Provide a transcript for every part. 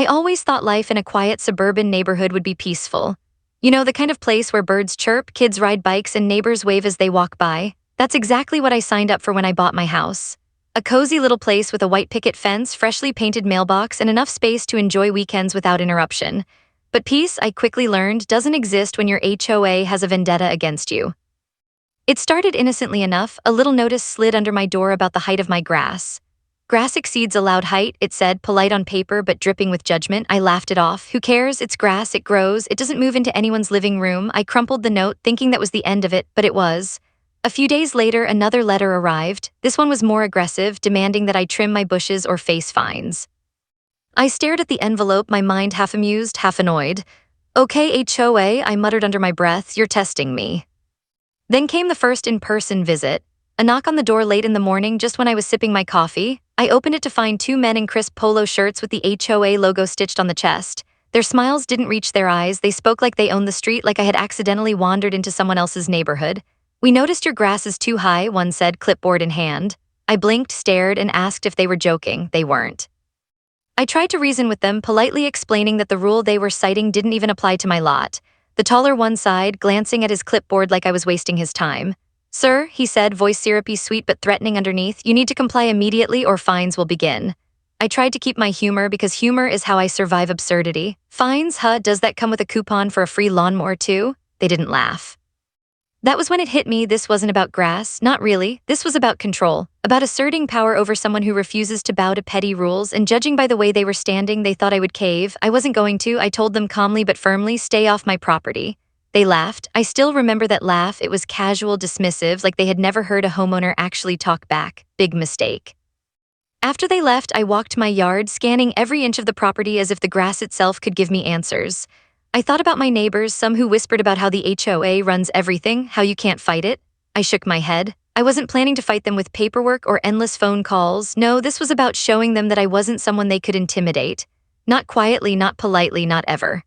always thought life in a quiet suburban neighborhood would be peaceful. You know, the kind of place where birds chirp, kids ride bikes, and neighbors wave as they walk by. That's exactly what I signed up for when I bought my house. A cozy little place with a white picket fence, freshly painted mailbox, and enough space to enjoy weekends without interruption. But peace, I quickly learned, doesn't exist when your HOA has a vendetta against you. It started innocently enough. A little notice slid under my door about the height of my grass. Grass exceeds allowed height, it said, polite on paper but dripping with judgment. I laughed it off. Who cares? It's grass, it grows, it doesn't move into anyone's living room. I crumpled the note, thinking that was the end of it, but it was. A few days later, another letter arrived. This one was more aggressive, demanding that I trim my bushes or face fines. I stared at the envelope, my mind half amused, half annoyed. Okay, HOA, I muttered under my breath, you're testing me. Then came the first in-person visit. A knock on the door late in the morning, just when I was sipping my coffee. I opened it to find two men in crisp polo shirts with the HOA logo stitched on the chest. Their smiles didn't reach their eyes. They spoke like they owned the street, like I had accidentally wandered into someone else's neighborhood. We noticed your grass is too high, one said, clipboard in hand. I blinked, stared, and asked if they were joking. They weren't. I tried to reason with them, politely explaining that the rule they were citing didn't even apply to my lot. The taller one sighed, glancing at his clipboard like I was wasting his time. Sir, he said, voice syrupy sweet but threatening underneath, you need to comply immediately or fines will begin. I tried to keep my humor because humor is how I survive absurdity. Fines, huh? Does that come with a coupon for a free lawnmower too? They didn't laugh. That was when it hit me. This wasn't about grass, not really. This was about control, about asserting power over someone who refuses to bow to petty rules, and judging by the way they were standing, they thought I would cave. I wasn't going to. I told them calmly but firmly, stay off my property. They laughed. I still remember that laugh. It was casual, dismissive, like they had never heard a homeowner actually talk back. Big mistake. After they left, I walked my yard, scanning every inch of the property as if the grass itself could give me answers. I thought about my neighbors, some who whispered about how the HOA runs everything, how you can't fight it. I shook my head. I wasn't planning to fight them with paperwork or endless phone calls. No, this was about showing them that I wasn't someone they could intimidate. Not quietly, not politely, not ever.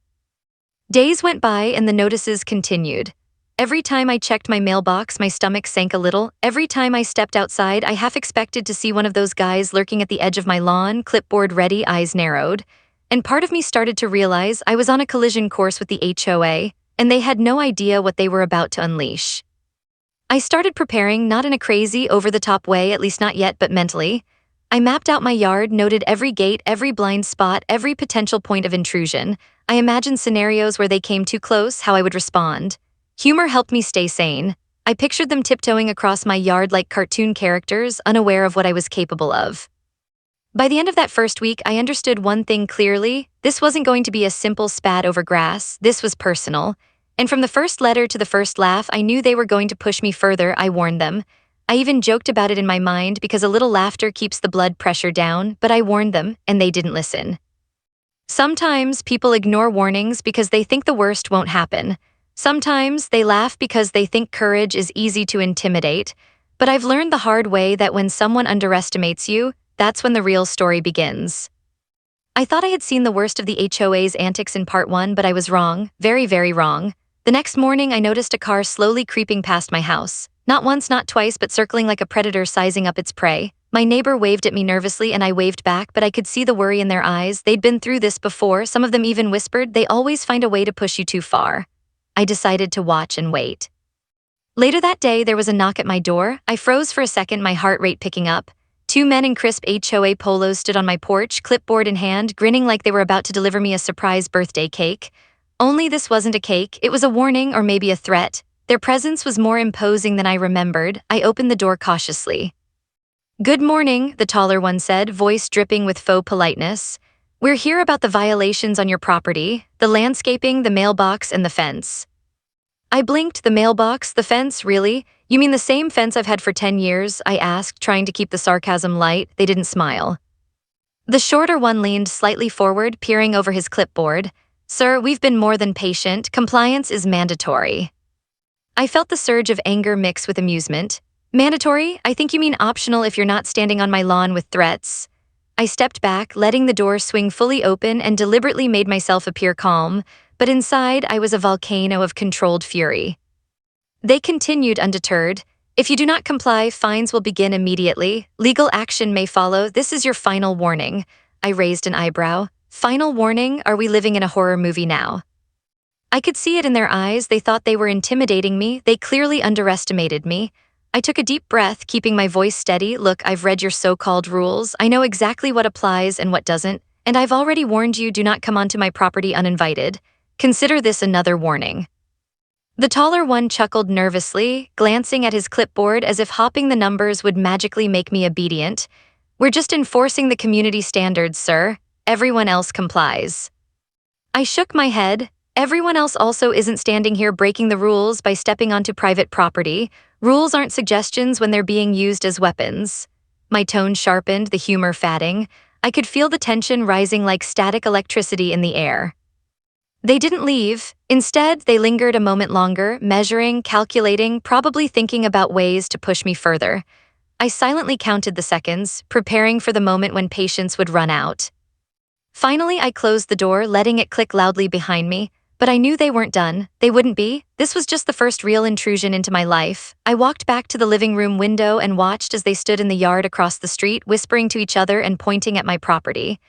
Days went by and the notices continued. Every time I checked my mailbox, my stomach sank a little. Every time I stepped outside, I half expected to see one of those guys lurking at the edge of my lawn, clipboard ready, eyes narrowed. And part of me started to realize I was on a collision course with the HOA, and they had no idea what they were about to unleash. I started preparing, not in a crazy, over-the-top way, at least not yet, but mentally. I mapped out my yard, noted every gate, every blind spot, every potential point of intrusion. I imagined scenarios where they came too close, how I would respond. Humor helped me stay sane. I pictured them tiptoeing across my yard like cartoon characters, unaware of what I was capable of. By the end of that first week, I understood one thing clearly. This wasn't going to be a simple spat over grass. This was personal. And from the first letter to the first laugh, I knew they were going to push me further. I warned them. I even joked about it in my mind because a little laughter keeps the blood pressure down, but I warned them, and they didn't listen. Sometimes people ignore warnings because they think the worst won't happen. Sometimes they laugh because they think courage is easy to intimidate. But I've learned the hard way that when someone underestimates you, that's when the real story begins. I thought I had seen the worst of the HOA's antics in part 1, but I was wrong, very, very wrong. The next morning, I noticed a car slowly creeping past my house. Not once, not twice, but circling like a predator sizing up its prey. My neighbor waved at me nervously and I waved back, but I could see the worry in their eyes. They'd been through this before. Some of them even whispered, they always find a way to push you too far. I decided to watch and wait. Later that day, there was a knock at my door. I froze for a second, my heart rate picking up. Two men in crisp HOA polos stood on my porch, clipboard in hand, grinning like they were about to deliver me a surprise birthday cake. Only this wasn't a cake. It was a warning or maybe a threat. Their presence was more imposing than I remembered. I opened the door cautiously. Good morning, the taller one said, voice dripping with faux politeness. We're here about the violations on your property, the landscaping, the mailbox, and the fence. I blinked. The mailbox, the fence, really? You mean the same fence I've had for 10 years? I asked, trying to keep the sarcasm light. They didn't smile. The shorter one leaned slightly forward, peering over his clipboard. Sir, we've been more than patient. Compliance is mandatory. I felt the surge of anger mix with amusement. Mandatory? I think you mean optional if you're not standing on my lawn with threats. I stepped back, letting the door swing fully open and deliberately made myself appear calm, but inside I was a volcano of controlled fury. They continued undeterred. If you do not comply, fines will begin immediately. Legal action may follow. This is your final warning. I raised an eyebrow. Final warning, are we living in a horror movie now? I could see it in their eyes. They thought they were intimidating me. They clearly underestimated me. I took a deep breath, keeping my voice steady. Look, I've read your so-called rules. I know exactly what applies and what doesn't, and I've already warned you, do not come onto my property uninvited. Consider this another warning. The taller one chuckled nervously, glancing at his clipboard as if hopping the numbers would magically make me obedient. We're just enforcing the community standards, sir. Everyone else complies. I shook my head. Everyone else also isn't standing here breaking the rules by stepping onto private property. Rules aren't suggestions when they're being used as weapons. My tone sharpened, the humor fatting. I could feel the tension rising like static electricity in the air. They didn't leave. Instead, they lingered a moment longer, measuring, calculating, probably thinking about ways to push me further. I silently counted the seconds, preparing for the moment when patience would run out. Finally, I closed the door, letting it click loudly behind me. But I knew they weren't done. They wouldn't be. This was just the first real intrusion into my life. I walked back to the living room window and watched as they stood in the yard across the street, whispering to each other and pointing at my property.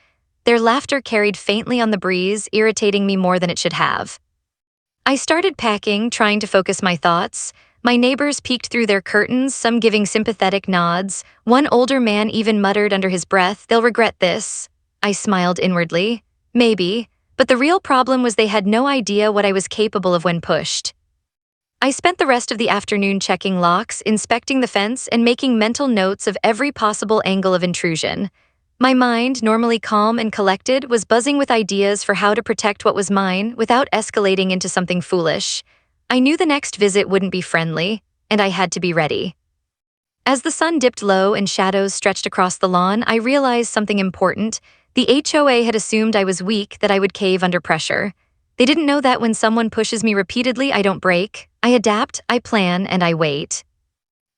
Their laughter carried faintly on the breeze, irritating me more than it should have. I started packing, trying to focus my thoughts. My neighbors peeked through their curtains, some giving sympathetic nods. One older man even muttered under his breath, "They'll regret this." I smiled inwardly. Maybe. But the real problem was they had no idea what I was capable of when pushed. I spent the rest of the afternoon checking locks, inspecting the fence, and making mental notes of every possible angle of intrusion. My mind, normally calm and collected, was buzzing with ideas for how to protect what was mine without escalating into something foolish. I knew the next visit wouldn't be friendly, and I had to be ready. As the sun dipped low and shadows stretched across the lawn, I realized something important. The HOA had assumed I was weak, that I would cave under pressure. They didn't know that when someone pushes me repeatedly, I don't break. I adapt, I plan, and I wait.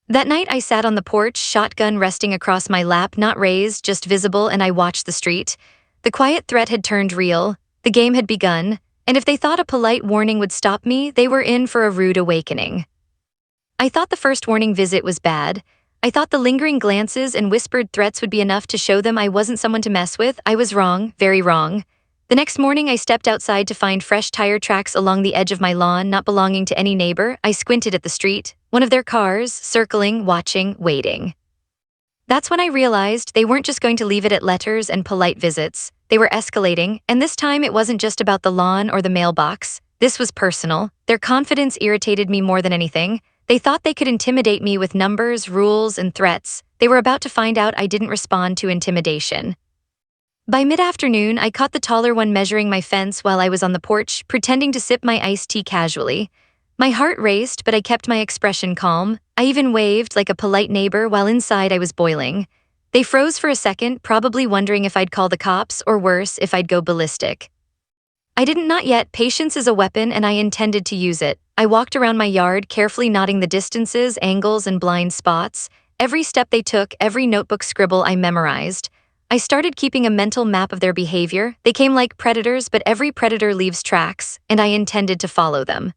That night, I sat on the porch, shotgun resting across my lap, not raised, just visible, and I watched the street. The quiet threat had turned real. The game had begun, and if they thought a polite warning would stop me, they were in for a rude awakening. I thought the first warning visit was bad. I thought the lingering glances and whispered threats would be enough to show them I wasn't someone to mess with. I was wrong, very wrong. The next morning, I stepped outside to find fresh tire tracks along the edge of my lawn, not belonging to any neighbor. I squinted at the street, one of their cars, circling, watching, waiting. That's when I realized they weren't just going to leave it at letters and polite visits. They were escalating, and this time it wasn't just about the lawn or the mailbox. This was personal. Their confidence irritated me more than anything. They thought they could intimidate me with numbers, rules, and threats. They were about to find out I didn't respond to intimidation. By mid-afternoon, I caught the taller one measuring my fence while I was on the porch, pretending to sip my iced tea casually. My heart raced, but I kept my expression calm. I even waved like a polite neighbor while inside I was boiling. They froze for a second, probably wondering if I'd call the cops, or worse, if I'd go ballistic. I didn't, not yet. Patience is a weapon, and I intended to use it. I walked around my yard, carefully noting the distances, angles, and blind spots. Every step they took, every notebook scribble I memorized. I started keeping a mental map of their behavior. They came like predators, but every predator leaves tracks, and I intended to follow them.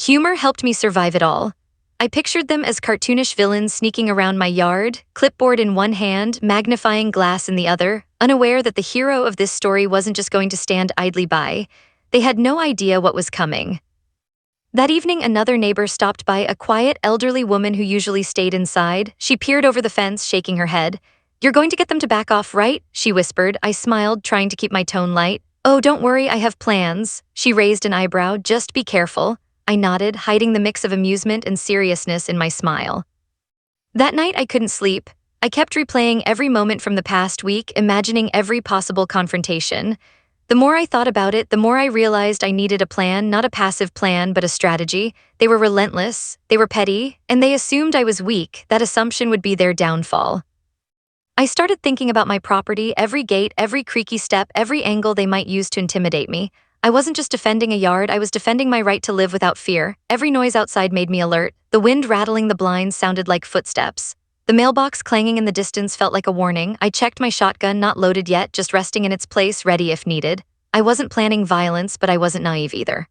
Humor helped me survive it all. I pictured them as cartoonish villains sneaking around my yard, clipboard in one hand, magnifying glass in the other, unaware that the hero of this story wasn't just going to stand idly by. They had no idea what was coming. That evening, another neighbor stopped by, a quiet, elderly woman who usually stayed inside. She peered over the fence, shaking her head. "You're going to get them to back off, right?" she whispered. I smiled, trying to keep my tone light. "Oh, don't worry, I have plans." She raised an eyebrow. "Just be careful." I nodded, hiding the mix of amusement and seriousness in my smile. That night, I couldn't sleep. I kept replaying every moment from the past week, imagining every possible confrontation. The more I thought about it, the more I realized I needed a plan, not a passive plan, but a strategy. They were relentless, they were petty, and they assumed I was weak. That assumption would be their downfall. I started thinking about my property, every gate, every creaky step, every angle they might use to intimidate me. I wasn't just defending a yard, I was defending my right to live without fear. Every noise outside made me alert. The wind rattling the blinds sounded like footsteps. The mailbox clanging in the distance felt like a warning. I checked my shotgun, not loaded yet, just resting in its place, ready if needed. I wasn't planning violence, but I wasn't naive either.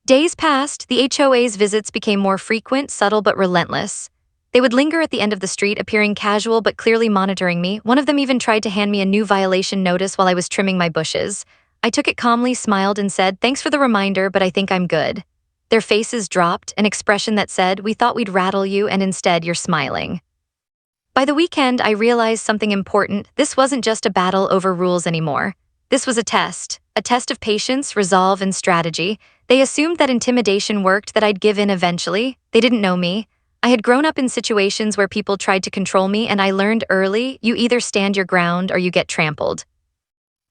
Days passed, the HOA's visits became more frequent, subtle but relentless. They would linger at the end of the street, appearing casual but clearly monitoring me. One of them even tried to hand me a new violation notice while I was trimming my bushes. I took it calmly, smiled, and said, "Thanks for the reminder, but I think I'm good." Their faces dropped, an expression that said, "We thought we'd rattle you, and instead you're smiling." By the weekend, I realized something important. This wasn't just a battle over rules anymore. This was a test of patience, resolve, and strategy. They assumed that intimidation worked, that I'd give in eventually. They didn't know me. I had grown up in situations where people tried to control me, and I learned early, you either stand your ground or you get trampled.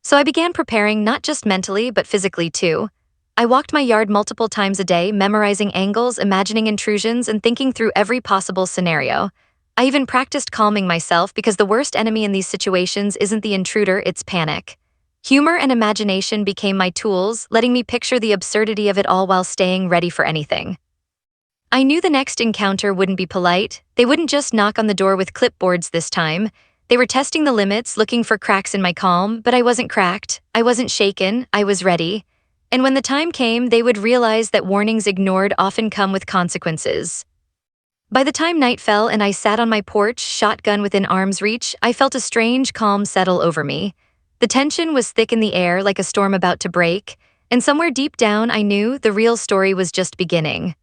So I began preparing, not just mentally, but physically too. I walked my yard multiple times a day, memorizing angles, imagining intrusions, and thinking through every possible scenario. I even practiced calming myself because the worst enemy in these situations isn't the intruder, it's panic. Humor and imagination became my tools, letting me picture the absurdity of it all while staying ready for anything. I knew the next encounter wouldn't be polite. They wouldn't just knock on the door with clipboards this time. They were testing the limits, looking for cracks in my calm, but I wasn't cracked. I wasn't shaken. I was ready. And when the time came, they would realize that warnings ignored often come with consequences. By the time night fell and I sat on my porch, shotgun within arm's reach, I felt a strange calm settle over me. The tension was thick in the air, like a storm about to break, and somewhere deep down I knew the real story was just beginning.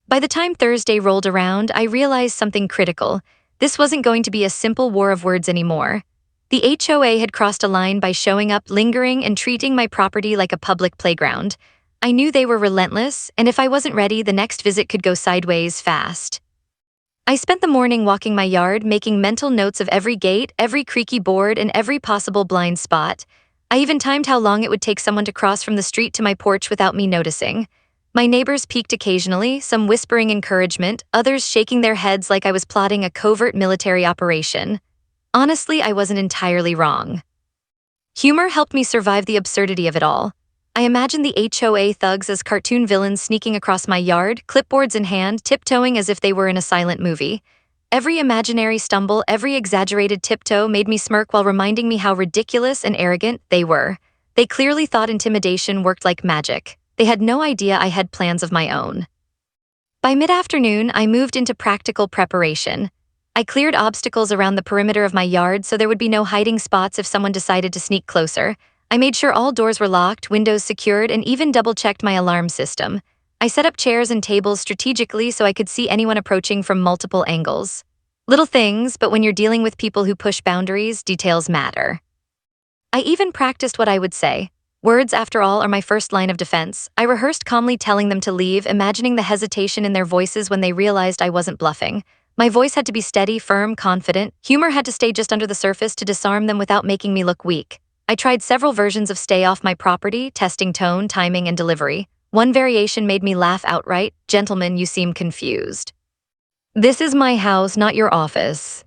By the time Thursday rolled around, I realized something critical. This wasn't going to be a simple war of words anymore. The HOA had crossed a line by showing up, lingering, and treating my property like a public playground. I knew they were relentless, and if I wasn't ready, the next visit could go sideways fast. I spent the morning walking my yard, making mental notes of every gate, every creaky board, and every possible blind spot. I even timed how long it would take someone to cross from the street to my porch without me noticing. My neighbors peeked occasionally, some whispering encouragement, others shaking their heads like I was plotting a covert military operation. Honestly, I wasn't entirely wrong. Humor helped me survive the absurdity of it all. I imagined the HOA thugs as cartoon villains sneaking across my yard, clipboards in hand, tiptoeing as if they were in a silent movie. Every imaginary stumble, every exaggerated tiptoe made me smirk while reminding me how ridiculous and arrogant they were. They clearly thought intimidation worked like magic. They had no idea I had plans of my own. By mid-afternoon, I moved into practical preparation. I cleared obstacles around the perimeter of my yard so there would be no hiding spots if someone decided to sneak closer. I made sure all doors were locked, windows secured, and even double-checked my alarm system. I set up chairs and tables strategically so I could see anyone approaching from multiple angles. Little things, but when you're dealing with people who push boundaries, details matter. I even practiced what I would say. Words, after all, are my first line of defense. I rehearsed calmly telling them to leave, imagining the hesitation in their voices when they realized I wasn't bluffing. My voice had to be steady, firm, confident. Humor had to stay just under the surface to disarm them without making me look weak. I tried several versions of "stay off my property," testing tone, timing, and delivery. One variation made me laugh outright. "Gentlemen, you seem confused. This is my house, not your office."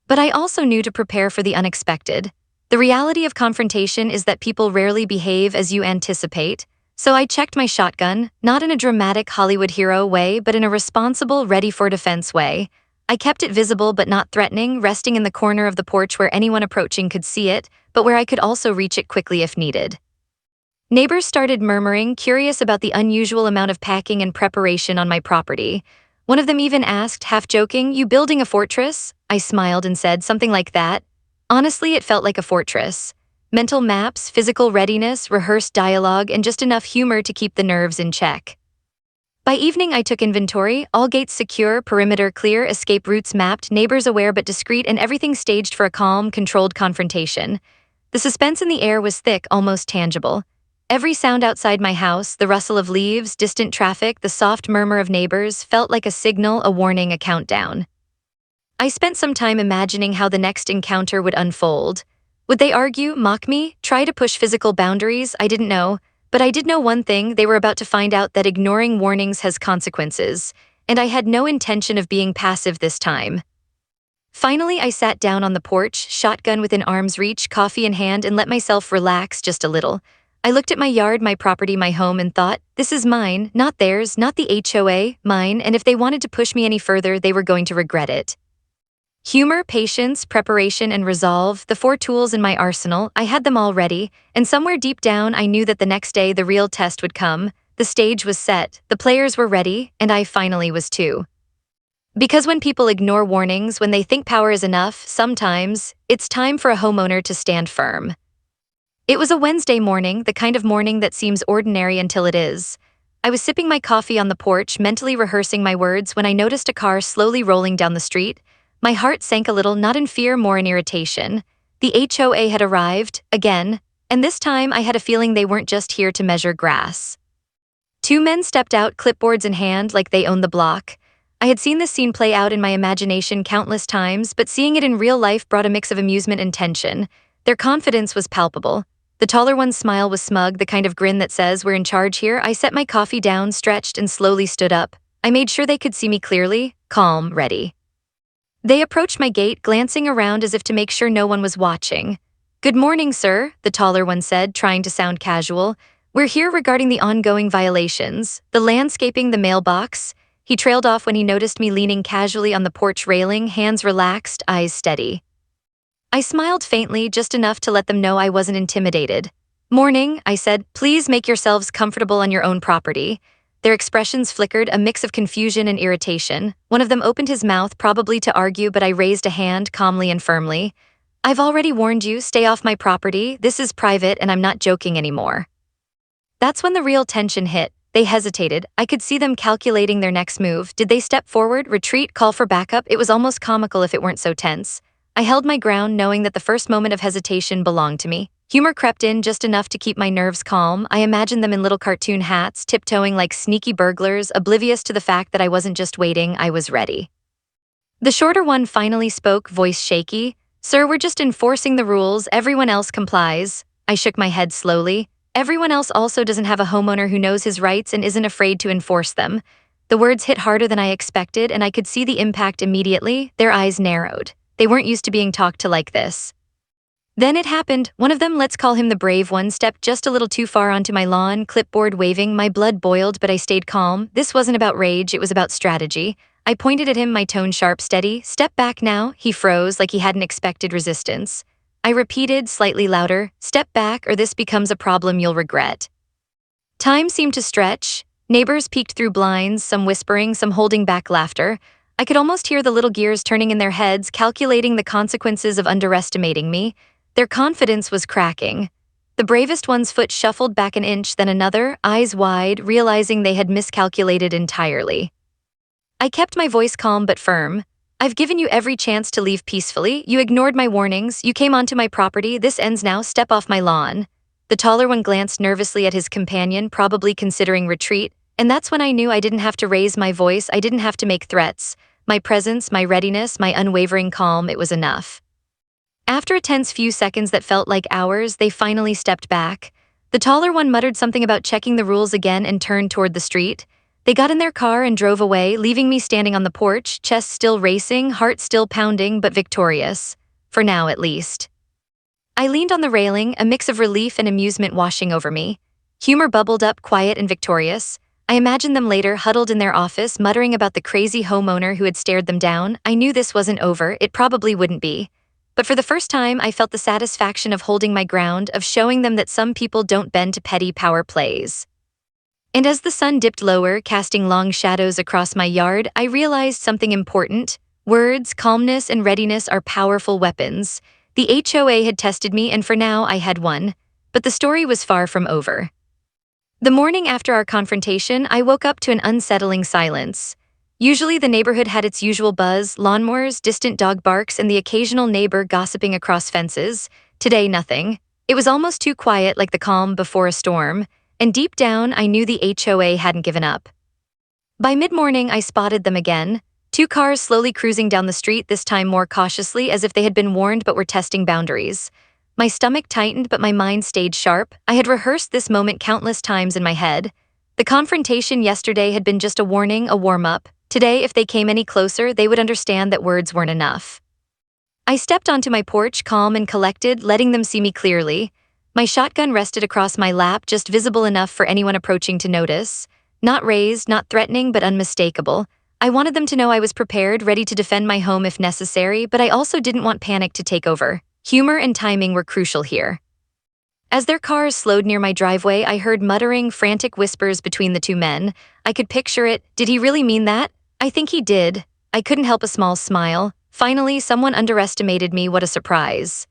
But I also knew to prepare for the unexpected. The reality of confrontation is that people rarely behave as you anticipate. So I checked my shotgun, not in a dramatic Hollywood hero way, but in a responsible, ready-for-defense way. I kept it visible but not threatening, resting in the corner of the porch where anyone approaching could see it, but where I could also reach it quickly if needed. Neighbors started murmuring, curious about the unusual amount of packing and preparation on my property. One of them even asked, half joking, "You building a fortress?" I smiled and said something like that. Honestly, it felt like a fortress. Mental maps, physical readiness, rehearsed dialogue, and just enough humor to keep the nerves in check. By evening, I took inventory, all gates secure, perimeter clear, escape routes mapped, neighbors aware but discreet, and everything staged for a calm, controlled confrontation. The suspense in the air was thick, almost tangible. Every sound outside my house, the rustle of leaves, distant traffic, the soft murmur of neighbors, felt like a signal, a warning, a countdown. I spent some time imagining how the next encounter would unfold. Would they argue, mock me, try to push physical boundaries? I didn't know. But I did know one thing: they were about to find out that ignoring warnings has consequences, and I had no intention of being passive this time. Finally, I sat down on the porch, shotgun within arm's reach, coffee in hand, and let myself relax just a little. I looked at my yard, my property, my home, and thought, this is mine, not theirs, not the HOA, mine, and if they wanted to push me any further, they were going to regret it. Humor, patience, preparation, and resolve, the 4 tools in my arsenal, I had them all ready, and somewhere deep down I knew that the next day the real test would come. The stage was set, the players were ready, and I finally was too. Because when people ignore warnings when they think power is enough, sometimes it's time for a homeowner to stand firm. It was a Wednesday morning, the kind of morning that seems ordinary until it is. I was sipping my coffee on the porch, mentally rehearsing my words, when I noticed a car slowly rolling down the street. My heart sank a little, not in fear, more in irritation. The HOA had arrived, again, and this time I had a feeling they weren't just here to measure grass. Two men stepped out, clipboards in hand, like they owned the block. I had seen this scene play out in my imagination countless times, but seeing it in real life brought a mix of amusement and tension. Their confidence was palpable. The taller one's smile was smug, the kind of grin that says, "We're in charge here." I set my coffee down, stretched, and slowly stood up. I made sure they could see me clearly, calm, ready. They approached my gate, glancing around as if to make sure no one was watching. "Good morning, sir," the taller one said, trying to sound casual. "We're here regarding the ongoing violations, the landscaping, the mailbox." He trailed off when he noticed me leaning casually on the porch railing, hands relaxed, eyes steady. I smiled faintly, just enough to let them know I wasn't intimidated. "Morning," I said. "Please make yourselves comfortable on your own property." Their expressions flickered, a mix of confusion and irritation. One of them opened his mouth, probably to argue, but I raised a hand, calmly and firmly. "I've already warned you, stay off my property. This is private and I'm not joking anymore." That's when the real tension hit. They hesitated. I could see them calculating their next move. Did they step forward, retreat, call for backup? It was almost comical if it weren't so tense. I held my ground, knowing that the first moment of hesitation belonged to me. Humor crept in just enough to keep my nerves calm. I imagined them in little cartoon hats, tiptoeing like sneaky burglars, oblivious to the fact that I wasn't just waiting, I was ready. The shorter one finally spoke, voice shaky. "Sir, we're just enforcing the rules. Everyone else complies." I shook my head slowly. Everyone else also doesn't have a homeowner who knows his rights and isn't afraid to enforce them. The words hit harder than I expected, and I could see the impact immediately. Their eyes narrowed. They weren't used to being talked to like this. Then it happened. One of them, let's call him the brave one, stepped just a little too far onto my lawn, clipboard waving. My blood boiled, but I stayed calm. This wasn't about rage, it was about strategy. I pointed at him, my tone sharp, steady. "Step back now." He froze, like he hadn't expected resistance. I repeated, slightly louder, "Step back or this becomes a problem you'll regret." Time seemed to stretch. Neighbors peeked through blinds, some whispering, some holding back laughter. I could almost hear the little gears turning in their heads, calculating the consequences of underestimating me. Their confidence was cracking. The bravest one's foot shuffled back an inch, then another, eyes wide, realizing they had miscalculated entirely. I kept my voice calm but firm. "I've given you every chance to leave peacefully. You ignored my warnings. You came onto my property. This ends now. Step off my lawn." The taller one glanced nervously at his companion, probably considering retreat, and that's when I knew I didn't have to raise my voice. I didn't have to make threats. My presence, my readiness, my unwavering calm, it was enough. After a tense few seconds that felt like hours, they finally stepped back. The taller one muttered something about checking the rules again and turned toward the street. They got in their car and drove away, leaving me standing on the porch, chest still racing, heart still pounding, but victorious. For now, at least. I leaned on the railing, a mix of relief and amusement washing over me. Humor bubbled up, quiet and victorious. I imagined them later, huddled in their office, muttering about the crazy homeowner who had stared them down. I knew this wasn't over, it probably wouldn't be. But for the first time, I felt the satisfaction of holding my ground, of showing them that some people don't bend to petty power plays. And as the sun dipped lower, casting long shadows across my yard, I realized something important. Words, calmness, and readiness are powerful weapons. The HOA had tested me, and for now I had won. But the story was far from over. The morning after our confrontation, I woke up to an unsettling silence. Usually the neighborhood had its usual buzz, lawnmowers, distant dog barks, and the occasional neighbor gossiping across fences. Today, nothing. It was almost too quiet, like the calm before a storm, and deep down I knew the HOA hadn't given up. By mid-morning, I spotted them again. Two cars slowly cruising down the street, this time more cautiously, as if they had been warned but were testing boundaries. My stomach tightened, but my mind stayed sharp. I had rehearsed this moment countless times in my head. The confrontation yesterday had been just a warning, a warm-up. Today, if they came any closer, they would understand that words weren't enough. I stepped onto my porch, calm and collected, letting them see me clearly. My shotgun rested across my lap, just visible enough for anyone approaching to notice. Not raised, not threatening, but unmistakable. I wanted them to know I was prepared, ready to defend my home if necessary, but I also didn't want panic to take over. Humor and timing were crucial here. As their cars slowed near my driveway, I heard muttering, frantic whispers between the two men. I could picture it. Did he really mean that? I think he did. I couldn't help a small smile. Finally, someone underestimated me. What a surprise.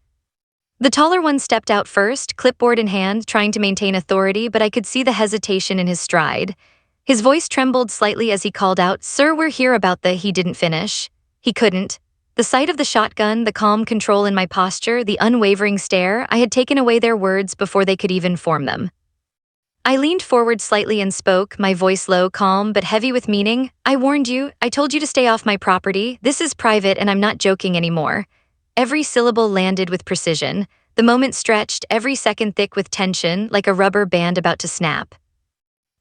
The taller one stepped out first, clipboard in hand, trying to maintain authority, but I could see the hesitation in his stride. His voice trembled slightly as he called out, "Sir, we're here about the—" He didn't finish. He couldn't. The sight of the shotgun, the calm control in my posture, the unwavering stare, I had taken away their words before they could even form them. I leaned forward slightly and spoke, my voice low, calm, but heavy with meaning. "I warned you. I told you to stay off my property. This is private and I'm not joking anymore." Every syllable landed with precision. The moment stretched, every second thick with tension, like a rubber band about to snap.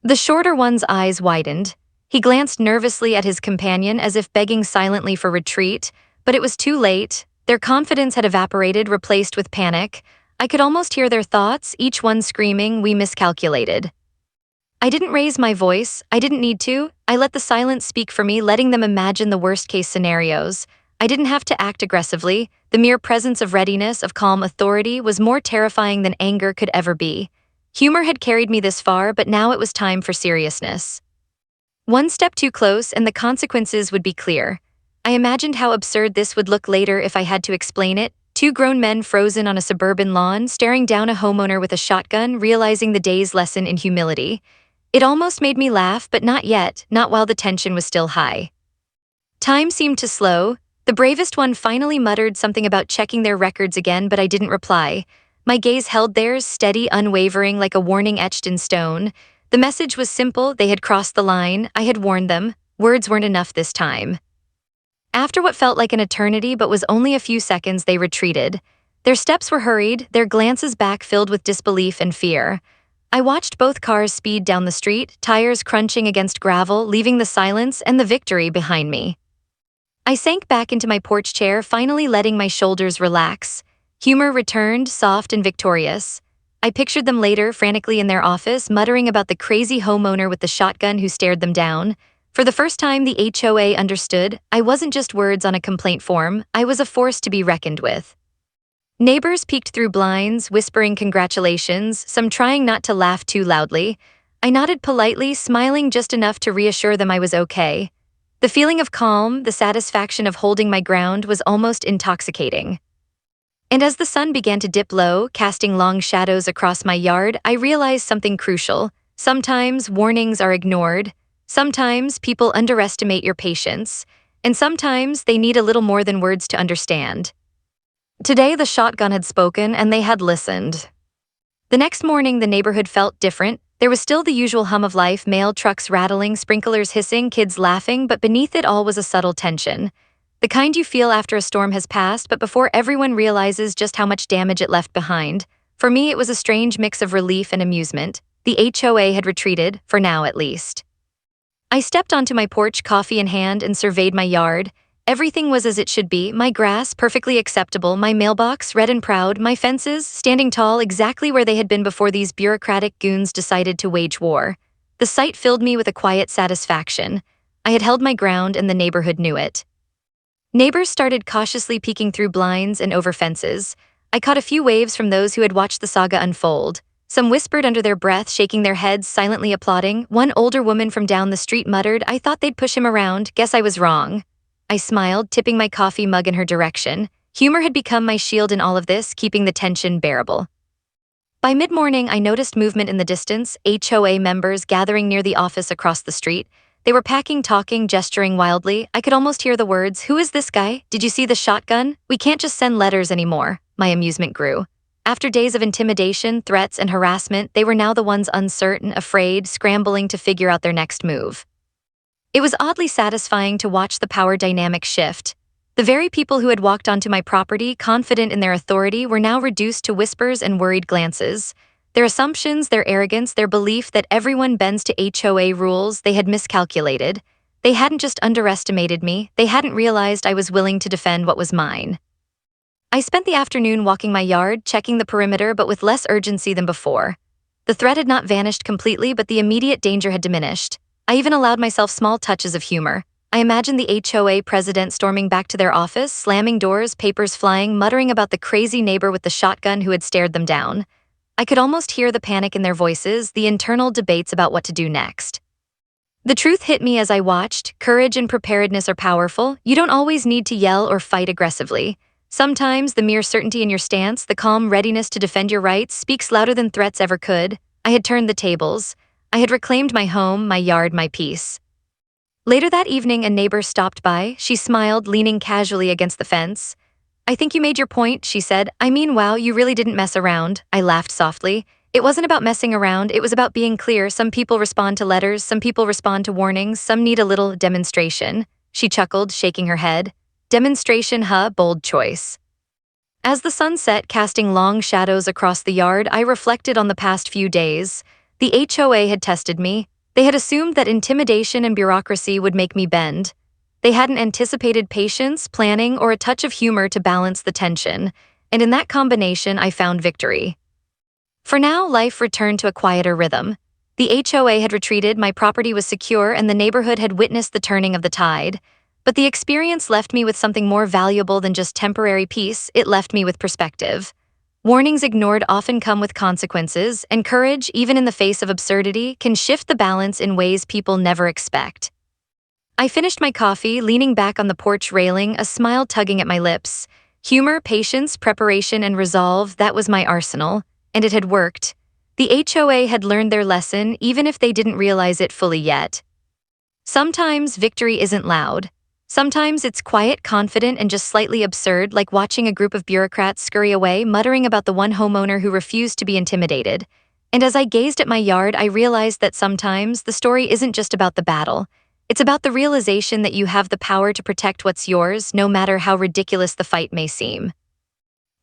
The shorter one's eyes widened. He glanced nervously at his companion as if begging silently for retreat, but it was too late. Their confidence had evaporated, replaced with panic. I could almost hear their thoughts, each one screaming, "We miscalculated." I didn't raise my voice. I didn't need to. I let the silence speak for me, letting them imagine the worst-case scenarios. I didn't have to act aggressively. The mere presence of readiness, of calm authority, was more terrifying than anger could ever be. Humor had carried me this far, but now it was time for seriousness. One step too close and the consequences would be clear. I imagined how absurd this would look later if I had to explain it. Two grown men frozen on a suburban lawn, staring down a homeowner with a shotgun, realizing the day's lesson in humility. It almost made me laugh, but not yet, not while the tension was still high. Time seemed to slow. The bravest one finally muttered something about checking their records again, but I didn't reply. My gaze held theirs, steady, unwavering, like a warning etched in stone. The message was simple. They had crossed the line. I had warned them. Words weren't enough this time. After what felt like an eternity but was only a few seconds, they retreated. Their steps were hurried, their glances back filled with disbelief and fear. I watched both cars speed down the street, tires crunching against gravel, leaving the silence and the victory behind me. I sank back into my porch chair, finally letting my shoulders relax. Humor returned, soft and victorious. I pictured them later, frantically in their office, muttering about the crazy homeowner with the shotgun who stared them down. For the first time, the HOA understood. I wasn't just words on a complaint form. I was a force to be reckoned with. Neighbors peeked through blinds, whispering congratulations, some trying not to laugh too loudly. I nodded politely, smiling just enough to reassure them I was okay. The feeling of calm, the satisfaction of holding my ground, was almost intoxicating. And as the sun began to dip low, casting long shadows across my yard, I realized something crucial. Sometimes warnings are ignored. Sometimes people underestimate your patience. And sometimes they need a little more than words to understand. Today, the shotgun had spoken, and they had listened. The next morning, the neighborhood felt different. There was still the usual hum of life, mail trucks rattling, sprinklers hissing, kids laughing, but beneath it all was a subtle tension. The kind you feel after a storm has passed, but before everyone realizes just how much damage it left behind. For me, it was a strange mix of relief and amusement. The HOA had retreated, for now at least. I stepped onto my porch, coffee in hand, and surveyed my yard. Everything was as it should be, my grass perfectly acceptable, my mailbox red and proud, my fences standing tall exactly where they had been before these bureaucratic goons decided to wage war. The sight filled me with a quiet satisfaction. I had held my ground and the neighborhood knew it. Neighbors started cautiously peeking through blinds and over fences. I caught a few waves from those who had watched the saga unfold. Some whispered under their breath, shaking their heads, silently applauding. One older woman from down the street muttered, "I thought they'd push him around. Guess I was wrong." I smiled, tipping my coffee mug in her direction. Humor had become my shield in all of this, keeping the tension bearable. By mid-morning, I noticed movement in the distance, HOA members gathering near the office across the street. They were packing, talking, gesturing wildly. I could almost hear the words, "Who is this guy? Did you see the shotgun? We can't just send letters anymore." My amusement grew. After days of intimidation, threats, and harassment, they were now the ones uncertain, afraid, scrambling to figure out their next move. It was oddly satisfying to watch the power dynamic shift. The very people who had walked onto my property, confident in their authority, were now reduced to whispers and worried glances. Their assumptions, their arrogance, their belief that everyone bends to HOA rules, they had miscalculated. They hadn't just underestimated me, they hadn't realized I was willing to defend what was mine. I spent the afternoon walking my yard, checking the perimeter, but with less urgency than before. The threat had not vanished completely, but the immediate danger had diminished. I even allowed myself small touches of humor. I imagined the HOA president storming back to their office, slamming doors, papers flying, muttering about the crazy neighbor with the shotgun who had stared them down. I could almost hear the panic in their voices, the internal debates about what to do next. The truth hit me as I watched. Courage and preparedness are powerful. You don't always need to yell or fight aggressively. Sometimes the mere certainty in your stance, the calm readiness to defend your rights, speaks louder than threats ever could. I had turned the tables. I had reclaimed my home, my yard, my peace. Later that evening, a neighbor stopped by. She smiled, leaning casually against the fence. "I think you made your point," she said. "I mean, wow, you really didn't mess around." I laughed softly. It wasn't about messing around, it was about being clear. Some people respond to letters, some people respond to warnings, some need a little demonstration. She chuckled, shaking her head. Demonstration, huh? Bold choice. As the sun set, casting long shadows across the yard, I reflected on the past few days. The HOA had tested me. They had assumed that intimidation and bureaucracy would make me bend. They hadn't anticipated patience, planning, or a touch of humor to balance the tension, and in that combination, I found victory. For now, life returned to a quieter rhythm. The HOA had retreated, my property was secure, and the neighborhood had witnessed the turning of the tide. But the experience left me with something more valuable than just temporary peace. It left me with perspective. Warnings ignored often come with consequences, and courage, even in the face of absurdity, can shift the balance in ways people never expect. I finished my coffee, leaning back on the porch railing, a smile tugging at my lips. Humor, patience, preparation, and resolve, that was my arsenal. And it had worked. The HOA had learned their lesson, even if they didn't realize it fully yet. Sometimes victory isn't loud. Sometimes it's quiet, confident, and just slightly absurd, like watching a group of bureaucrats scurry away, muttering about the one homeowner who refused to be intimidated. And as I gazed at my yard, I realized that sometimes the story isn't just about the battle. It's about the realization that you have the power to protect what's yours, no matter how ridiculous the fight may seem.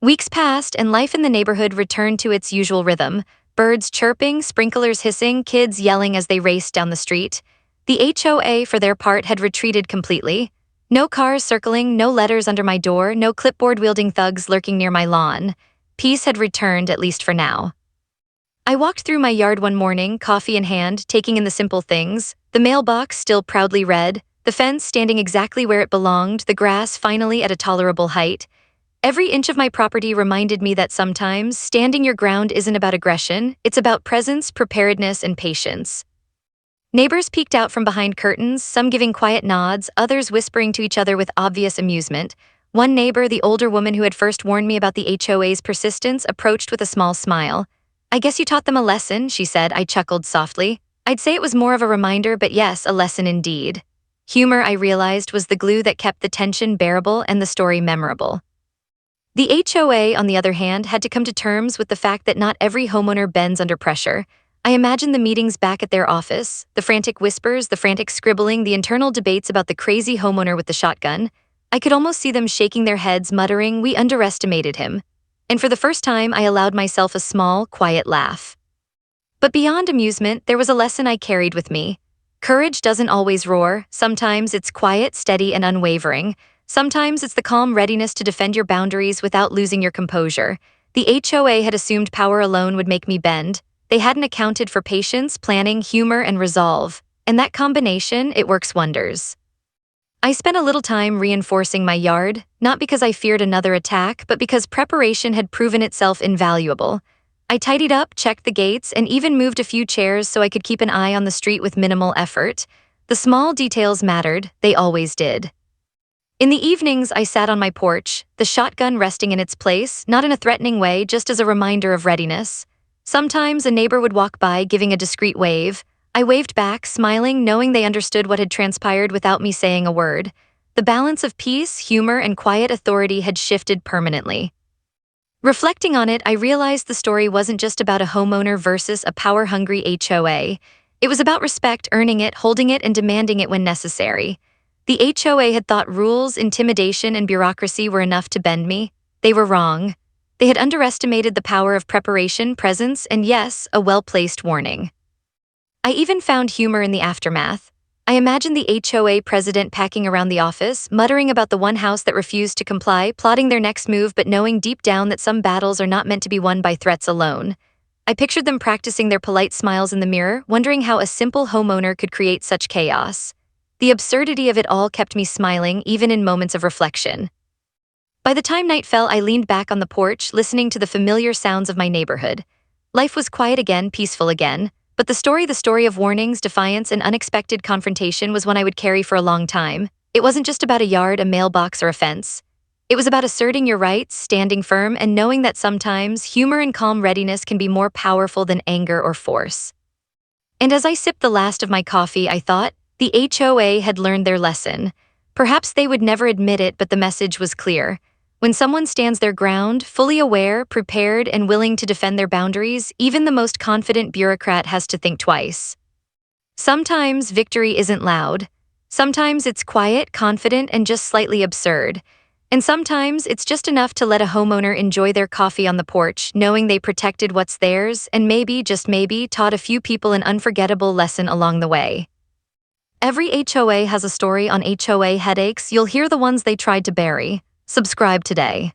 Weeks passed, and life in the neighborhood returned to its usual rhythm. Birds chirping, sprinklers hissing, kids yelling as they raced down the street. The HOA, for their part, had retreated completely. No cars circling, no letters under my door, no clipboard-wielding thugs lurking near my lawn. Peace had returned, at least for now. I walked through my yard one morning, coffee in hand, taking in the simple things. The mailbox still proudly red, the fence standing exactly where it belonged, the grass finally at a tolerable height. Every inch of my property reminded me that sometimes standing your ground isn't about aggression, it's about presence, preparedness, and patience. Neighbors peeked out from behind curtains, some giving quiet nods, others whispering to each other with obvious amusement. One neighbor, the older woman who had first warned me about the HOA's persistence, approached with a small smile. "I guess you taught them a lesson," she said. I chuckled softly. "I'd say it was more of a reminder, but yes, a lesson indeed." Humor, I realized, was the glue that kept the tension bearable and the story memorable. The HOA, on the other hand, had to come to terms with the fact that not every homeowner bends under pressure. I imagined the meetings back at their office, the frantic whispers, the frantic scribbling, the internal debates about the crazy homeowner with the shotgun. I could almost see them shaking their heads, muttering, "We underestimated him." And for the first time, I allowed myself a small, quiet laugh. But beyond amusement, there was a lesson I carried with me. Courage doesn't always roar. Sometimes it's quiet, steady, and unwavering. Sometimes it's the calm readiness to defend your boundaries without losing your composure. The HOA had assumed power alone would make me bend. They hadn't accounted for patience, planning, humor, and resolve. And that combination, it works wonders. I spent a little time reinforcing my yard, not because I feared another attack, but because preparation had proven itself invaluable. I tidied up, checked the gates, and even moved a few chairs so I could keep an eye on the street with minimal effort. The small details mattered, they always did. In the evenings, I sat on my porch, the shotgun resting in its place, not in a threatening way, just as a reminder of readiness. Sometimes a neighbor would walk by, giving a discreet wave. I waved back, smiling, knowing they understood what had transpired without me saying a word. The balance of peace, humor, and quiet authority had shifted permanently. Reflecting on it, I realized the story wasn't just about a homeowner versus a power-hungry HOA. It was about respect, earning it, holding it, and demanding it when necessary. The HOA had thought rules, intimidation, and bureaucracy were enough to bend me. They were wrong. They had underestimated the power of preparation, presence, and yes, a well-placed warning. I even found humor in the aftermath. I imagined the HOA president packing around the office, muttering about the one house that refused to comply, plotting their next move but knowing deep down that some battles are not meant to be won by threats alone. I pictured them practicing their polite smiles in the mirror, wondering how a simple homeowner could create such chaos. The absurdity of it all kept me smiling, even in moments of reflection. By the time night fell, I leaned back on the porch, listening to the familiar sounds of my neighborhood. Life was quiet again, peaceful again, But the story of warnings, defiance, and unexpected confrontation was one I would carry for a long time. It wasn't just about a yard, a mailbox, or a fence. It was about asserting your rights, standing firm, and knowing that sometimes humor and calm readiness can be more powerful than anger or force. And as I sipped the last of my coffee, I thought, the HOA had learned their lesson. Perhaps they would never admit it, but the message was clear. When someone stands their ground, fully aware, prepared, and willing to defend their boundaries, even the most confident bureaucrat has to think twice. Sometimes victory isn't loud. Sometimes it's quiet, confident, and just slightly absurd. And sometimes it's just enough to let a homeowner enjoy their coffee on the porch, knowing they protected what's theirs and maybe, just maybe, taught a few people an unforgettable lesson along the way. Every HOA has a story on HOA Headaches. You'll hear the ones they tried to bury. Subscribe today.